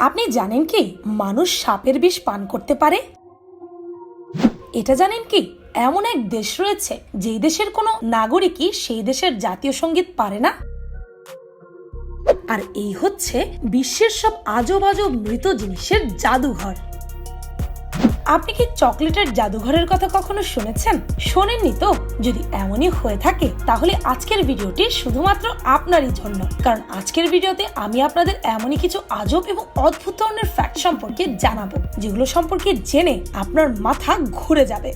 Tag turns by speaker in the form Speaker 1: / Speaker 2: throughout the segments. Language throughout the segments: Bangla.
Speaker 1: আপনি জানেন কি মানুষ সাপের বিষ পান করতে পারে? এটা জানেন কি এমন এক দেশ রয়েছে যেই দেশের কোনো নাগরিকই সেই দেশের জাতীয় সঙ্গীত পারে না। আর এই হচ্ছে বিশ্বের সব আজব আজব মৃত জিনিসের জাদুঘর। আপনি কি চকলেটের জাদুঘরের কথা কখনো শুনেছেন? শোনেননি তো? যদি এমনই হয়ে থাকে তাহলে আজকের ভিডিওটি শুধুমাত্র আপনারই জন্য, কারণ আজকের ভিডিওতে আমি আপনাদের এমনই কিছু আজব এবং অদ্ভুত ধরনের ফ্যাক্ট সম্পর্কে জানাবো, যেগুলো সম্পর্কে জেনে আপনার মাথা ঘুরে যাবে।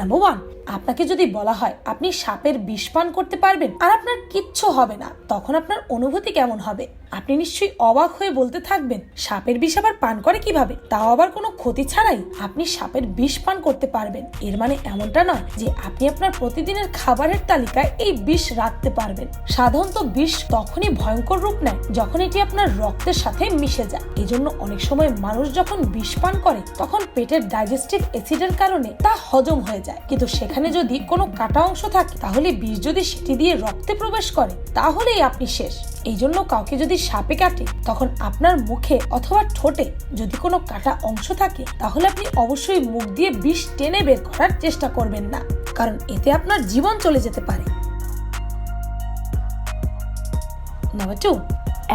Speaker 1: নাম্বার 1, আপনাকে যদি বলা হয় আপনি সাপের বিষ পান করতে পারবেন আর আপনার কিচ্ছু হবে না, তখন আপনার অনুভূতি কেমন হবে? আপনি নিশ্চয়ই অবাক হয়ে বলতে থাকবেন, সাপের বিষ আবার পান করে কিভাবে, তাও আবার কোনো ক্ষতি ছাড়াই? আপনি সাপের বিষ পান করতে পারবেন এর মানে এমনটা নয় যে আপনি আপনার প্রতিদিনের খাবারের তালিকায় এই বিষ রাখতে পারবেন। সাধারণত বিষ তখনই ভয়ঙ্কর রূপ নেয় যখন এটি আপনার রক্তের সাথে মিশে যায়। এজন্য অনেক সময় মানুষ যখন বিষ পান করে তখন পেটের ডাইজেস্টিভ অ্যাসিডের কারণে তা হজম হয়ে যায়, কিন্তু সেখানে যদি কোনো কাটা অংশ থাকে তাহলে বিষ যদি সেটি দিয়ে রক্তে প্রবেশ করে তাহলেই আপনি শেষ। এই জন্য কাউকে যদি সাপে কাটে তখন আপনার মুখে অথবা ঠোঁটে যদি কোনো কাটা অংশ থাকে তাহলে আপনি অবশ্যই মুখ দিয়ে বিষ টেনে বের করার চেষ্টা করবেন না, কারণ এতে আপনার জীবন চলে যেতে পারে। নাম্বার 2,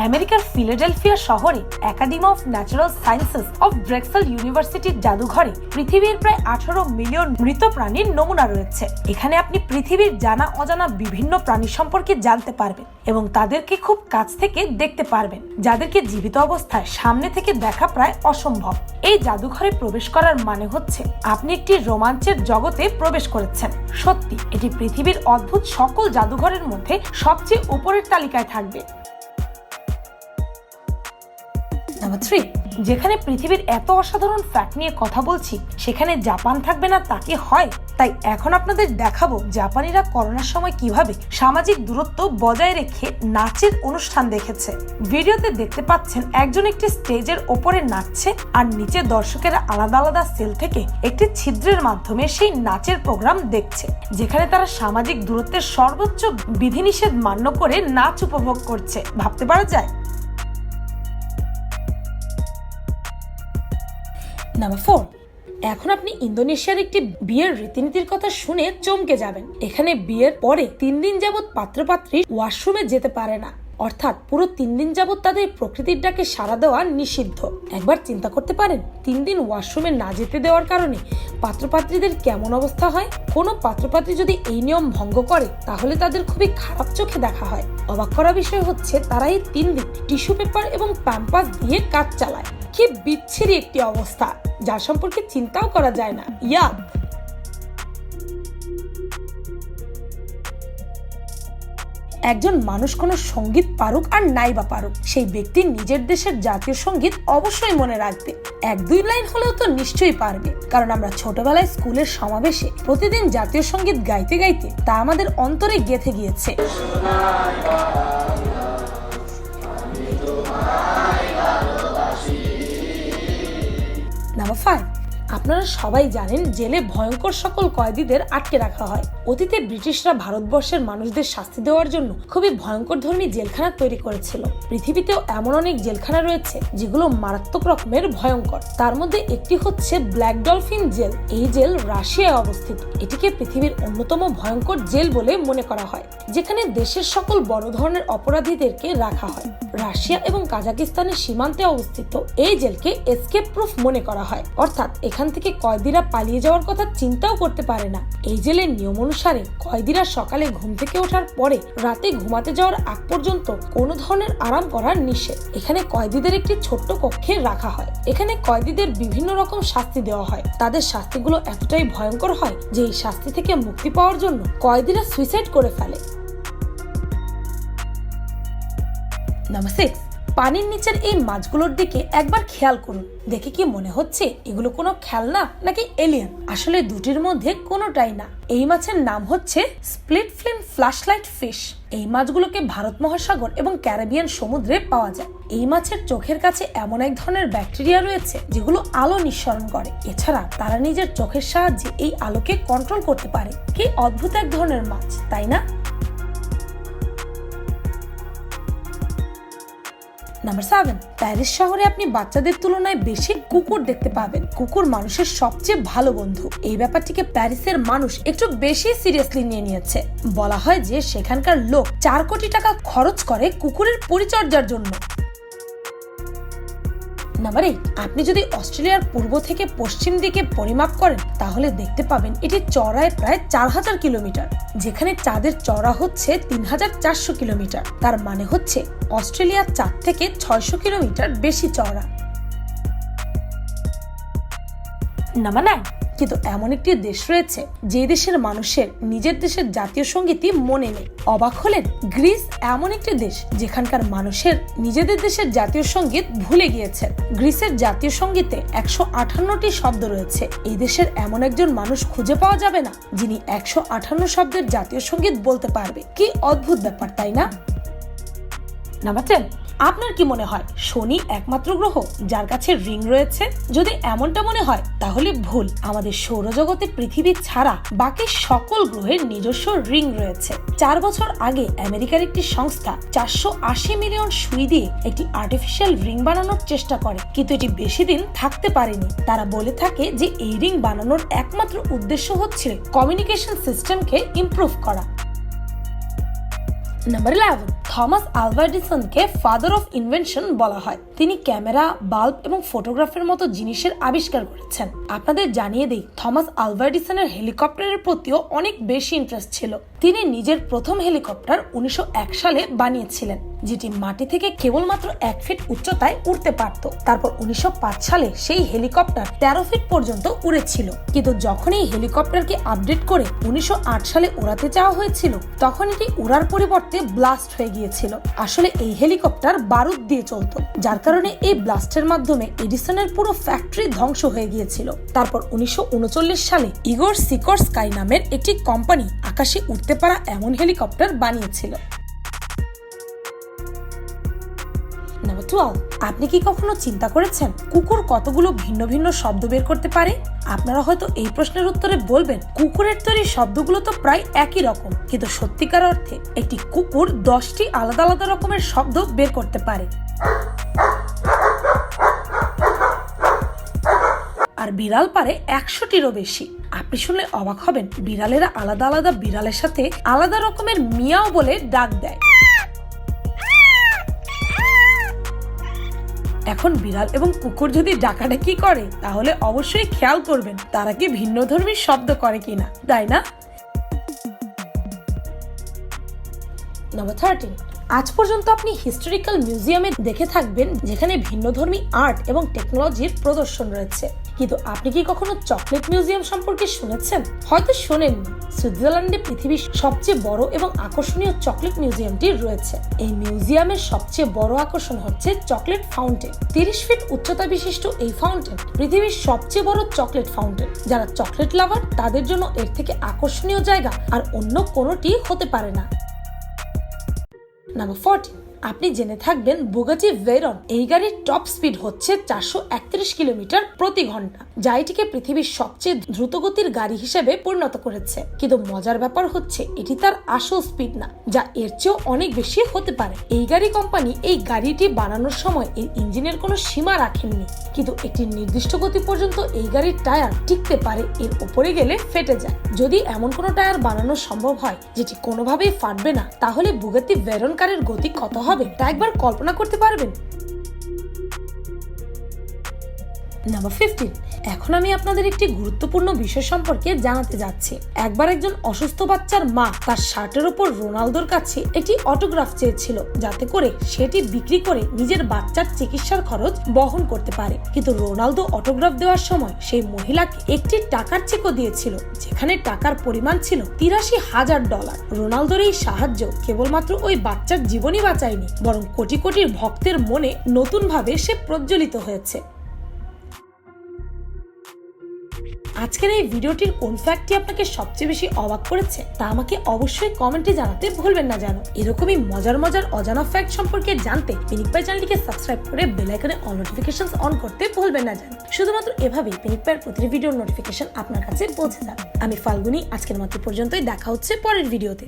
Speaker 1: আমেরিকার ফিলাডেলফিয়া শহরে academy of natural sciences of Drexel ইউনিভার্সিটির জাদুঘরে পৃথিবীর প্রায় 18 মিলিয়ন মৃত প্রাণীর নমুনা রয়েছে। এখানে আপনি পৃথিবীর জানা অজানা বিভিন্ন প্রাণী সম্পর্কে জানতে পারবেন এবং তাদেরকে খুব কাছ থেকে দেখতে পারবেন, যাদেরকে জীবিত অবস্থায় সামনে থেকে দেখা প্রায় অসম্ভব। এই জাদুঘরে প্রবেশ করার মানে হচ্ছে আপনি একটি রোমাঞ্চের জগতে প্রবেশ করেছেন। সত্যি এটি পৃথিবীর অদ্ভুত সকল জাদুঘরের মধ্যে সবচেয়ে উপরের তালিকায় থাকবে। নাম্বার 3, যেখানে পৃথিবীর এত অসাধারণ ফ্যাক্ট নিয়ে কথা বলছি সেখানে জাপান থাকবে না তা কি হয়? তাই এখন আপনাদের দেখাবো জাপানিরা করোনার সময় কিভাবে সামাজিক দূরত্ব বজায় রেখে নাচের অনুষ্ঠান দেখেছে। ভিডিওতে দেখতে পাচ্ছেন একজন একটি স্টেজের ওপরে নাচছে আর নিচে দর্শকেরা আলাদা আলাদা সেল থেকে একটি ছিদ্রের মাধ্যমে সেই নাচের প্রোগ্রাম দেখছে, যেখানে তারা সামাজিক দূরত্বের সর্বোচ্চ বিধিনিষেধ মান্য করে নাচ উপভোগ করছে। ভাবতে পারা যায়? নাম্বার 4, এখন আপনি ইন্দোনেশিয়ার একটি বিয়ের রীতিনীতির কথা শুনে চমকে যাবেন। এখানে বিয়ের পরে 3 দিন যাবৎ পাত্রপাত্রী ওয়াশরুমে যেতে পারে না, অর্থাৎ পুরো 3 দিন যাবৎ তাদের প্রকৃতির ডাকে সাড়া দেওয়া নিষিদ্ধ। একবার চিন্তা করতে পারেন 3 দিন ওয়াশরুমে না যেতে দেওয়ার কারণে পাত্রপাত্রীদের কেমন অবস্থা হয়। কোনো পাত্রপাত্রী যদি এই নিয়ম ভঙ্গ করে তাহলে তাদের খুবই খারাপ চোখে দেখা হয়। অবাক করা বিষয় হচ্ছে তারা এই 3 দিন টিস্যু পেপার এবং প্যাম্পাস দিয়ে কাজ চালায়। কি বিচ্ছিরি একটি অবস্থা, যার সম্পর্কে চিন্তাও করা যায় না। ইয়াক! একজন মানুষ কোনো সঙ্গীত পারুক আর নাই বা পারুক, সেই ব্যক্তি নিজের দেশের জাতীয় সঙ্গীত অবশ্যই মনে রাখবে। 1-2 লাইন হলেও তো নিশ্চয়ই পারবে, কারণ আমরা ছোটবেলায় স্কুলের সমাবেশে প্রতিদিন জাতীয় সঙ্গীত গাইতে গাইতে তা আমাদের অন্তরে গেঁথে গিয়েছে। নাম্বার 5, আপনারা সবাই জানেন জেলে ভয়ঙ্কর সকল কয়েদিদের আটকে রাখা হয়। অতীতে ব্রিটিশরা ভারতবর্ষের মানুষদের শাস্তি দেওয়ার জন্য খুবই ভয়ঙ্কর ধর্মী জেলখানা তৈরি করেছিল। পৃথিবীতেও এমন অনেক জেলখানা রয়েছে যেগুলো মারাত্মক রকমের ভয়ঙ্কর। তার মধ্যে একটি হচ্ছে ব্ল্যাক ডলফিন জেল। এই জেল রাশিয়ায় অবস্থিত। এটিকে পৃথিবীর অন্যতম ভয়ঙ্কর জেল বলে মনে করা হয়, যেখানে দেশের সকল বড় ধরনের অপরাধীদেরকে রাখা হয়। রাশিয়া এবং কাজাকিস্তানের সীমান্তে অবস্থিত এই জেলকে এসকেপ প্রুফ মনে করা হয়, অর্থাৎ এখান থেকে কয়েদিরা পালিয়ে যাওয়ার কথা চিন্তাও করতে পারে না। এই জেলের নিয়ম অনুসারে কয়েদিরা সকালে ঘুম থেকে ওঠার পরে রাতে ঘুমাতে যাওয়ার আগ পর্যন্ত কোনো ধরনের আরাম করার নিষেধ। এখানে কয়েদিদের একটি ছোট্ট কক্ষে রাখা হয়। এখানে কয়েদিদের বিভিন্ন রকম শাস্তি দেওয়া হয়। তাদের শাস্তিগুলো এতটাই ভয়ঙ্কর হয় যে এই শাস্তি থেকে মুক্তি পাওয়ার জন্য কয়েদিরা সুইসাইড করে ফেলে। নাম্বার 6, পানির নিচের এই মাছগুলোর দিকে একবার খেয়াল করুন। দেখে কি মনে হচ্ছে এগুলো কোনো খেলনা নাকি এলিয়েন? আসলে দুটির মধ্যে কোনোটাই না। এই মাছের নাম হচ্ছে স্প্লিট ফিন ফ্ল্যাশলাইট ফিশ। এই মাছগুলোকে ভারত মহাসাগর এবং ক্যারিবিয়ান সমুদ্রে পাওয়া যায়। এই মাছের চোখের কাছে এমন এক ধরনের ব্যাকটেরিয়া রয়েছে যেগুলো আলো নিঃসরণ করে। এছাড়া তারা নিজের চোখের সাহায্যে এই আলোকে কন্ট্রোল করতে পারে। কি অদ্ভুত এক ধরনের মাছ, তাই না? নাম্বার 7, প্যারিস শহরে আপনি বাচ্চাদের তুলনায় বেশি কুকুর দেখতে পাবেন। কুকুর মানুষের সবচেয়ে ভালো বন্ধু। এই ব্যাপারটিকে প্যারিসের মানুষ একটু বেশি সিরিয়াসলি নিয়ে নিয়েছে। বলা হয় যে সেখানকার লোক 4 কোটি টাকা খরচ করে কুকুরের পরিচর্যার জন্য। নাম্বার 8, আপনি যদি অস্ট্রেলিয়ার পূর্ব থেকে পশ্চিম দিকে পরিমাপ করেন তাহলে দেখতে পাবেন এটি চওড়ায় প্রায় 4000 কিলোমিটার, যেখানে চাঁদের চওড়া হচ্ছে 3400 কিলোমিটার। তার মানে হচ্ছে অস্ট্রেলিয়া চাঁদ থেকে 600 কিলোমিটার বেশি চওড়া। নাম্বার 9, কিন্তু এমন একটি দেশ রয়েছে যে দেশের মানুষের নিজের দেশের জাতীয় সঙ্গীতই মনে নেই। অবাক হলেন? গ্রিস এমন একটি দেশ যেখানকার মানুষের নিজেদের দেশের জাতীয় সঙ্গীত ভুলে গিয়েছেন। গ্রিসের জাতীয় সঙ্গীতে 158টি শব্দ রয়েছে। এই দেশের এমন একজন মানুষ খুঁজে পাওয়া যাবে না যিনি 158 শব্দের জাতীয় সঙ্গীত বলতে পারবে। কি অদ্ভুত ব্যাপার, তাই না? নাম্বার 10, আপনার কি মনে হয় শনি একমাত্র গ্রহ যার কাছে রিং রয়েছে? যদি এমনটা মনে হয় তাহলে ভুল। আমাদের সৌরজগতে পৃথিবী ছাড়া বাকি সকল গ্রহের নিজস্ব রিং রয়েছে। 4 বছর আগে আমেরিকার একটি সংস্থা 480 মিলিয়ন সুই দিয়ে একটি আর্টিফিশিয়াল রিং বানানোর চেষ্টা করে, কিন্তু এটি বেশি দিন থাকতে পারেনি। তারা বলে থাকে যে এই রিং বানানোর একমাত্র উদ্দেশ্য হচ্ছে কমিউনিকেশন সিস্টেমকে ইমপ্রুভ করা। নাম্বার 11, থমাস আলভা এডিসনকে ফাদার অফ ইনভেনশন বলা হয়। তিনি ক্যামেরা, বাল্ব এবং ফটোগ্রাফের মতো জিনিসের আবিষ্কার করেছেন। আপনাদের জানিয়ে দেই, থমাস আলভা এডিসনের হেলিকপ্টারের প্রতিও অনেক বেশি ইন্টারেস্ট ছিল। তিনি নিজের প্রথম হেলিকপ্টার 1901 সালে বানিয়েছিলেন, যেটি মাটি থেকে কেবলমাত্র 1 ফিট উচ্চতায় উড়তে পারত। তারপর 1905 সালে সেই হেলিকপ্টার 13 ফিট পর্যন্ত উড়েছিল। কিন্তু যখন এই হেলিকপ্টারকে আপডেট করে 1908 সালে উড়াতে চাওয়া হয়েছিল, তখন এটি উড়ার পরিবর্তে ব্লাস্ট হয়ে গিয়েছিল। আসলে এই হেলিকপ্টার বারুদ দিয়ে চলত, যার কারণে এই ব্লাস্টের মাধ্যমে এডিসনের পুরো ফ্যাক্টরি ধ্বংস হয়ে গিয়েছিল। তারপর 1939 সালে ইগোর সিকোরস্কাই নামের একটি কোম্পানি আকাশে উঠতে পারা এমন হেলিকপ্টার বানিয়েছিল। নাম্বার 12, আপনি কি কখনো চিন্তা করেছেন কুকুর কতগুলো ভিন্ন ভিন্ন শব্দ বের করতে পারে? আপনারা হয়তো এই প্রশ্নের উত্তরে বলবেন, কুকুরের তৈরি শব্দগুলো তো প্রায় একই রকম, কিন্তু সত্যিকার অর্থে একটি কুকুর 10টি আলাদা আলাদা রকমের শব্দ বের করতে পারে। আর বিড়াল পারে 100টিরও বেশি। আপনি শুনলে অবাক হবেন, বিড়ালেরা আলাদা আলাদা বিড়ালের সাথে আলাদা রকমের মিয়াও বলে ডাক দেয়। এখন বিড়াল এবং কুকুর যদি ডাকাডাকি করে তাহলে অবশ্যই খেয়াল করবেন তারা কি ভিন্নধর্মী শব্দ করে কিনা, তাই না? নাম্বার 13, আজ পর্যন্ত আপনি হিস্টোরিক্যাল মিউজিয়ামে দেখে থাকবেন যেখানে ভিন্নধর্মী আর্ট এবং টেকনোলজির প্রদর্শন রয়েছে, কিন্তু আপনি কি কখনো চকলেট মিউজিয়াম সম্পর্কে শুনেছেন? হয়তো শোনেননি। সুইজারল্যান্ডে পৃথিবীর সবচেয়ে বড় এবং আকর্ষণীয় চকলেট মিউজিয়ামটি রয়েছে। এই মিউজিয়ামের সবচেয়ে বড় আকর্ষণ হচ্ছে চকলেট ফাউন্টেন। 30 ফিট উচ্চতা বিশিষ্ট এই ফাউন্টেন পৃথিবীর সবচেয়ে বড় চকলেট ফাউন্টেন। যারা চকলেট লাভার তাদের জন্য এর থেকে আকর্ষণীয় জায়গা আর অন্য কোনোটি হতে পারে না। নাম্বার 14, আপনি জেনে থাকবেন বুগাটি ভেরন এই গাড়ির টপ স্পিড হচ্ছে 431 কিলোমিটার প্রতি ঘন্টা, যা এটিকে পৃথিবীর সবচেয়ে দ্রুতগতির গাড়ি হিসেবে পরিণত করেছে। কিন্তু মজার ব্যাপার হচ্ছে এটি তার আসল স্পিড না, যা এর চেয়েও অনেক বেশি হতে পারে। এই গাড়ি কোম্পানি এই গাড়িটি বানানোর সময় এর ইঞ্জিনের কোনো সীমা রাখেননি, কিন্তু একটি নির্দিষ্ট গতি পর্যন্ত এই গাড়ির টায়ার টিকতে পারে, এর উপরে গেলে ফেটে যায়। যদি এমন কোনো টায়ার বানানো সম্ভব হয় যেটি কোনোভাবেই ফাটবে না, তাহলে বুগাটি ভেরন কারের গতি কত হবে তা একবার কল্পনা করতে পারবেন? নাম্বার 15, এখন আমি আপনাদের একটি গুরুত্বপূর্ণ বিষয় সম্পর্কে জানাতে যাচ্ছি। একবার একজন অসুস্থ বাচ্চার মা তার শার্টের উপর রোনালদোর কাছে একটি অটোগ্রাফ চেয়েছিল, যাতে করে সেটি বিক্রি করে নিজের বাচ্চার চিকিৎসার খরচ বহন করতে পারে। কিন্তু রোনালদো অটোগ্রাফ দেওয়ার সময় সেই মহিলাকে একটি টাকার চেকও দিয়েছিল, যেখানে টাকার পরিমাণ ছিল $83,000। রোনালদোর এই সাহায্য কেবলমাত্র ওই বাচ্চার জীবনই বাঁচায়নি, বরং কোটি কোটি ভক্তের মনে নতুনভাবে সে প্রজ্বলিত হয়েছে। আজকের এই ভিডিওটির কোন ফ্যাক্টটি আপনাকে সবচেয়ে বেশি অবাক করেছে তা আমাকে অবশ্যই কমেন্টে জানাতে ভুলবেন না যেন। এরকমই মজার অজানা ফ্যাক্ট সম্পর্কে জানতে পিনিক পাই চ্যানেলটিকে সাবস্ক্রাইব করে বেল আইকনে অল নোটিফিকেশনস অন করতে ভুলবেন না যেন। শুধুমাত্র এভাবেই পিনিক পাইয়ের প্রতিটি ভিডিওর নোটিফিকেশন আপনার কাছে পৌঁছে যাবে। আমি ফাল্গুনী, আজকের মতো পর্যন্তই। দেখা হচ্ছে পরের ভিডিওতে।